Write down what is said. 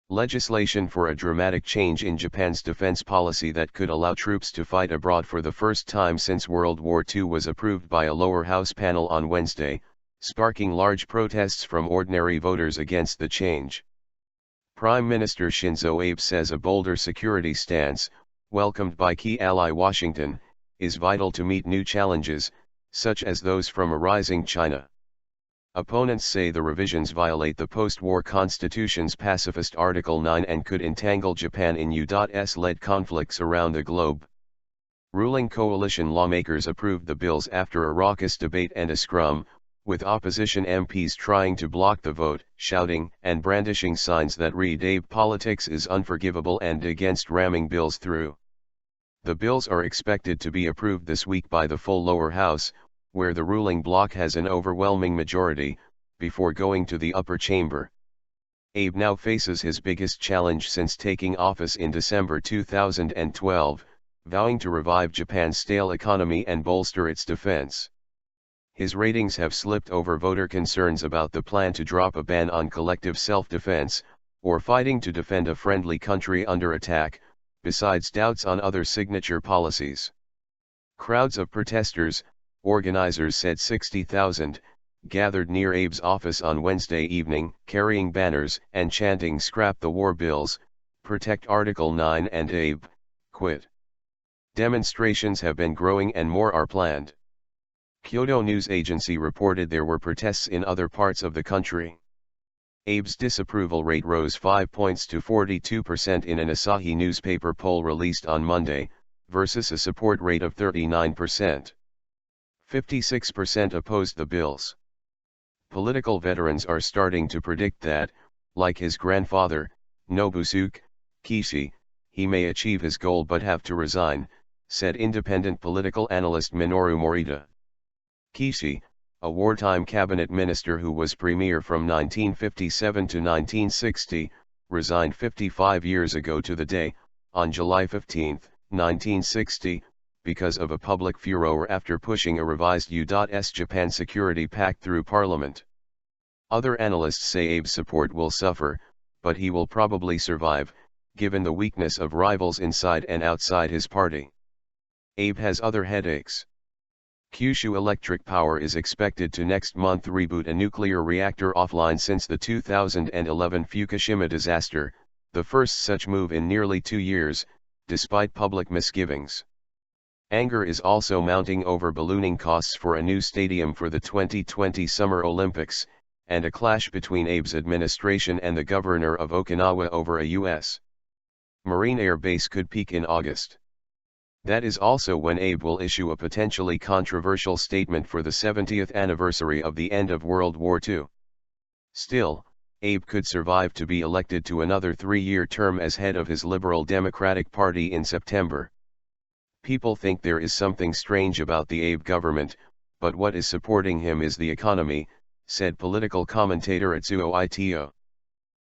Legislation for a dramatic change in Japan's defense policy that could allow troops to fight abroad for the first time since World War II was approved by a lower house panel on Wednesday, sparking large protests from ordinary voters against the change. Prime Minister Shinzo Abe says a bolder security stance, welcomed by key ally Washington, is vital to meet new challenges, such as those from a rising China. Opponents say the revisions violate the post-war constitution's pacifist Article 9 and could entangle Japan in U.S.-led conflicts around the globe. Ruling coalition lawmakers approved the bills after a raucous debate and a scrum, with opposition MPs trying to block the vote, shouting and brandishing signs that read "Abe politics is unforgivable" and against ramming bills through. The bills are expected to be approved this week by the full lower house, where the ruling bloc has an overwhelming majority, before going to the upper chamber. Abe now faces his biggest challenge since taking office in December 2012, vowing to revive Japan's stale economy and bolster its defense. His ratings have slipped over voter concerns about the plan to drop a ban on collective self-defense, or fighting to defend a friendly country under attack, besides doubts on other signature policies. Crowds of protesters, organizers said 60,000, gathered near Abe's office on Wednesday evening, carrying banners and chanting "Scrap the war bills, protect Article 9 and Abe, quit." Demonstrations have been growing and more are planned. Kyodo News Agency reported there were protests in other parts of the country. Abe's disapproval rate rose 5 points to 42% in an Asahi newspaper poll released on Monday, versus a support rate of 39%. 56% opposed the bills. Political veterans are starting to predict that, like his grandfather, Nobusuke Kishi, he may achieve his goal but have to resign, said independent political analyst Minoru Morita. Kishi, a wartime cabinet minister who was premier from 1957 to 1960, resigned 55 years ago to the day, on July 15, 1960, because of a public furor after pushing a revised U.S. Japan Security Pact through Parliament. Other analysts say Abe's support will suffer, but he will probably survive, given the weakness of rivals inside and outside his party. Abe has other headaches. Kyushu Electric Power is expected to next month reboot a nuclear reactor offline since the 2011 Fukushima disaster, the first such move in nearly 2 years, despite public misgivings. Anger is also mounting over ballooning costs for a new stadium for the 2020 Summer Olympics, and a clash between Abe's administration and the governor of Okinawa over a U.S. Marine Air Base could peak in August. That is also when Abe will issue a potentially controversial statement for the 70th anniversary of the end of World War II. Still, Abe could survive to be elected to another 3-year term as head of his Liberal Democratic Party in September. People think there is something strange about the Abe government, but what is supporting him is the economy, said political commentator Atsuo Ito.